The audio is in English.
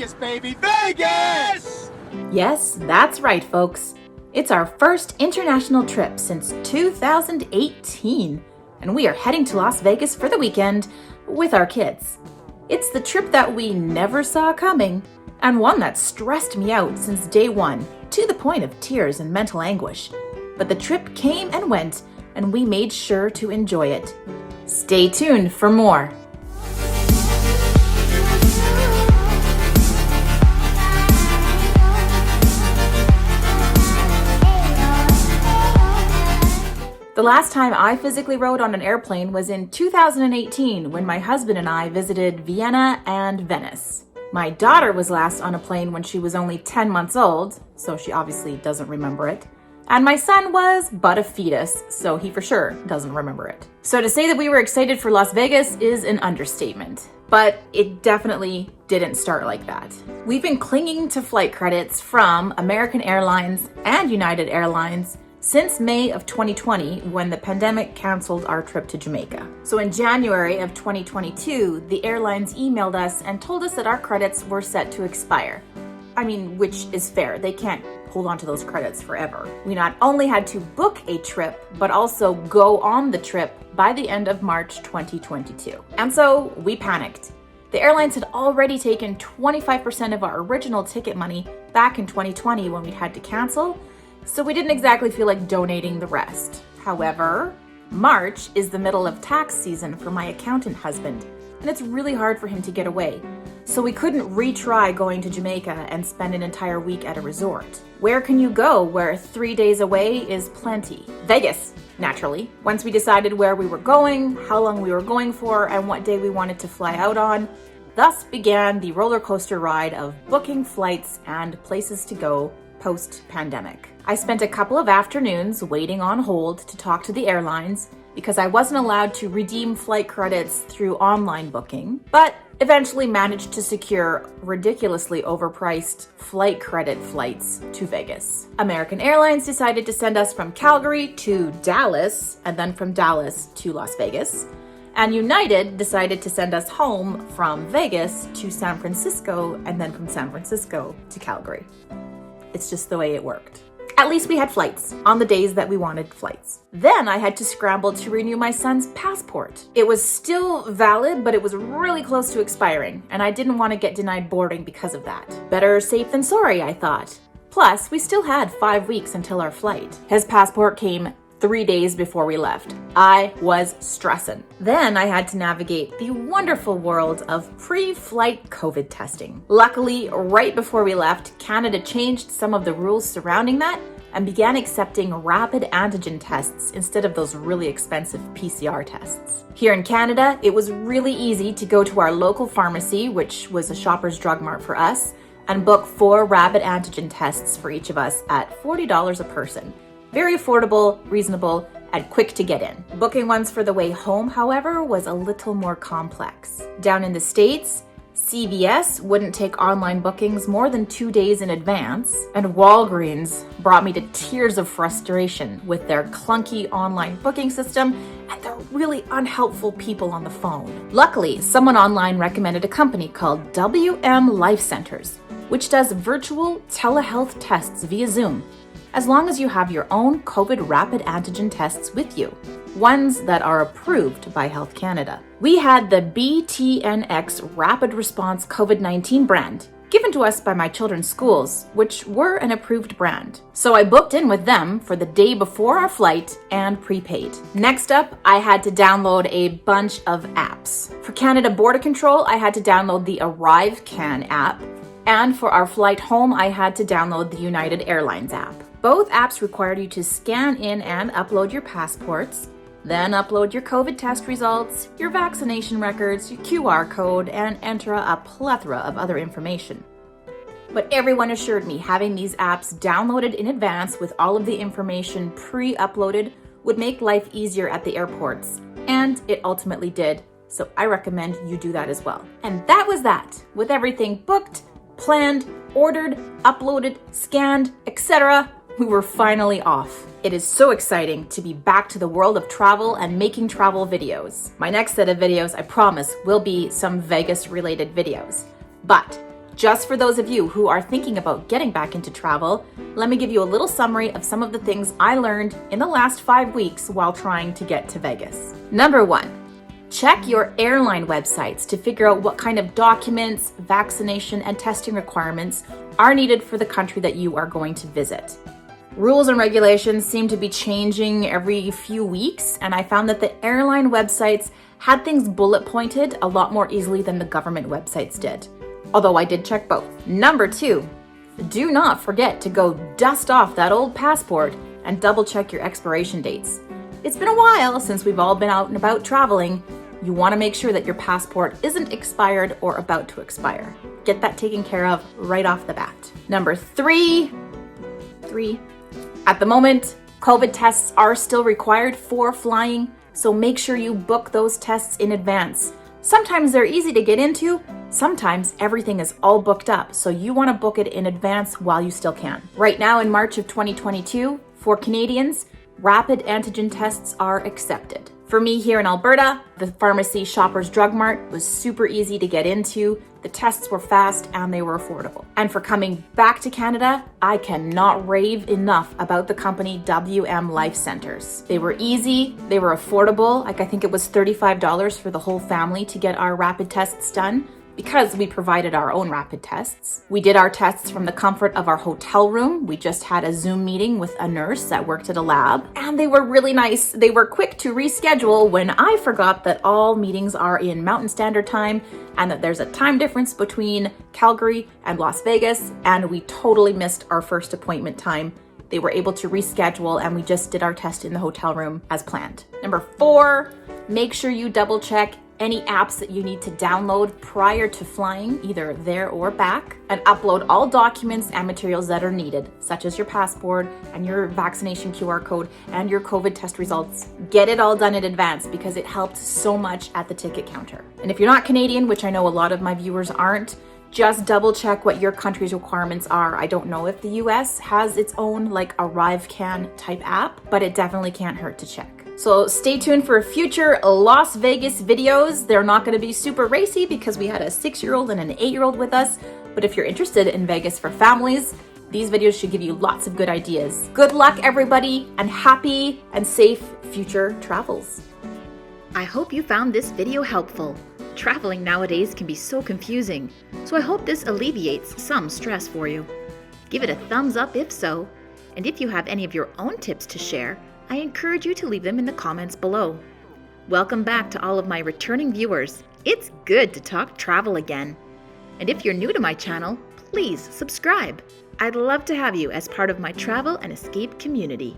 Vegas, baby, Vegas! Yes, that's right, folks. It's our first international trip since 2018, and we are heading to Las Vegas for the weekend with our kids. It's the trip that we never saw coming, and one that stressed me out since day one, to the point of tears and mental anguish. But the trip came and went, and we made sure to enjoy it. Stay tuned for more. The last time I physically rode on an airplane was in 2018 when my husband and I visited Vienna and Venice. My daughter was last on a plane when she was only 10 months old, so she obviously doesn't remember it. And my son was but a fetus, so he for sure doesn't remember it. So to say that we were excited for Las Vegas is an understatement. But it definitely didn't start like that. We've been clinging to flight credits from American Airlines and United Airlines since May of 2020, when the pandemic canceled our trip to Jamaica. So in January of 2022, the airlines emailed us and told us that our credits were set to expire. I mean, which is fair. They can't hold on to those credits forever. We not only had to book a trip, but also go on the trip by the end of March 2022. And so we panicked. The airlines had already taken 25% of our original ticket money back in 2020 when we had to cancel, so we didn't exactly feel like donating the rest. However, March is the middle of tax season for my accountant husband, and it's really hard for him to get away. So we couldn't retry going to Jamaica and spend an entire week at a resort. Where can you go where 3 days away is plenty? Vegas, naturally. Once we decided where we were going, how long we were going for, and what day we wanted to fly out on, thus began the roller coaster ride of booking flights and places to go post-pandemic. I spent a couple of afternoons waiting on hold to talk to the airlines because I wasn't allowed to redeem flight credits through online booking, but eventually managed to secure ridiculously overpriced flight credit flights to Vegas. American Airlines decided to send us from Calgary to Dallas and then from Dallas to Las Vegas. And United decided to send us home from Vegas to San Francisco and then from San Francisco to Calgary. It's just the way it worked. At least we had flights on the days that we wanted flights. Then I had to scramble to renew my son's passport. It was still valid, but it was really close to expiring, and I didn't want to get denied boarding because of that. Better safe than sorry, I thought. Plus, we still had 5 weeks until our flight. His passport came 3 days before we left. I was stressing. Then I had to navigate the wonderful world of pre-flight COVID testing. Luckily, right before we left, Canada changed some of the rules surrounding that and began accepting rapid antigen tests instead of those really expensive PCR tests. Here in Canada, it was really easy to go to our local pharmacy, which was a Shoppers Drug Mart for us, and book 4 rapid antigen tests for each of us at $40 a person. Very affordable, reasonable, and quick to get in. Booking ones for the way home, however, was a little more complex. Down in the States, CVS wouldn't take online bookings more than 2 days in advance, and Walgreens brought me to tears of frustration with their clunky online booking system and their really unhelpful people on the phone. Luckily, someone online recommended a company called WM Life Centers, which does virtual telehealth tests via Zoom, as long as you have your own COVID rapid antigen tests with you, ones that are approved by Health Canada. We had the BTNX Rapid Response COVID-19 brand, given to us by my children's schools, which were an approved brand. So I booked in with them for the day before our flight and prepaid. Next up, I had to download a bunch of apps. For Canada Border Control, I had to download the ArriveCan app, and for our flight home, I had to download the United Airlines app. Both apps required you to scan in and upload your passports, then upload your COVID test results, your vaccination records, your QR code, and enter a plethora of other information. But everyone assured me having these apps downloaded in advance with all of the information pre-uploaded would make life easier at the airports, and it ultimately did, so I recommend you do that as well. And that was that, with everything booked, planned, ordered, uploaded, scanned, etc. We were finally off. It is so exciting to be back to the world of travel and making travel videos. My next set of videos, I promise, will be some Vegas-related videos. But Just for those of you who are thinking about getting back into travel, let me give you a little summary of some of the things I learned in the last 5 weeks while trying to get to Vegas. Number 1. Check your airline websites to figure out what kind of documents, vaccination, and testing requirements are needed for the country that you are going to visit. Rules and regulations seem to be changing every few weeks, and I found that the airline websites had things bullet pointed a lot more easily than the government websites did. Although I did check both. Number 2, do not forget to go dust off that old passport and double check your expiration dates. It's been a while since we've all been out and about traveling. You want to make sure that your passport isn't expired or about to expire. Get that taken care of right off the bat. Number 3. At the moment, COVID tests are still required for flying, so make sure you book those tests in advance. Sometimes they're easy to get into, sometimes everything is all booked up, so you want to book it in advance while you still can. Right now in March of 2022, for Canadians, rapid antigen tests are accepted. For me here in Alberta, the pharmacy Shoppers Drug Mart was super easy to get into. The tests were fast and they were affordable. And for coming back to Canada, I cannot rave enough about the company WM Life Centers. They were easy, they were affordable. I think it was $35 for the whole family to get our rapid tests done, because we provided our own rapid tests. We did our tests from the comfort of our hotel room. We just had a Zoom meeting with a nurse that worked at a lab, and they were really nice. They were quick to reschedule when I forgot that all meetings are in Mountain Standard Time and that there's a time difference between Calgary and Las Vegas, and we totally missed our first appointment time. They were able to reschedule, and we just did our test in the hotel room as planned. Number 4, make sure you double check any apps that you need to download prior to flying, either there or back, and upload all documents and materials that are needed, such as your passport and your vaccination QR code and your COVID test results. Get it all done in advance because it helped so much at the ticket counter. And if you're not Canadian, which I know a lot of my viewers aren't, just double check what your country's requirements are. I don't know if the US has its own ArriveCan type app, but it definitely can't hurt to check. So stay tuned for future Las Vegas videos. They're not going to be super racy because we had a 6-year-old and an 8-year-old with us. But if you're interested in Vegas for families, these videos should give you lots of good ideas. Good luck, everybody, and happy and safe future travels. I hope you found this video helpful. Traveling nowadays can be so confusing, so I hope this alleviates some stress for you. Give it a thumbs up if so, and if you have any of your own tips to share, I encourage you to leave them in the comments below. Welcome back to all of my returning viewers. It's good to talk travel again. And if you're new to my channel, please subscribe. I'd love to have you as part of my travel and escape community.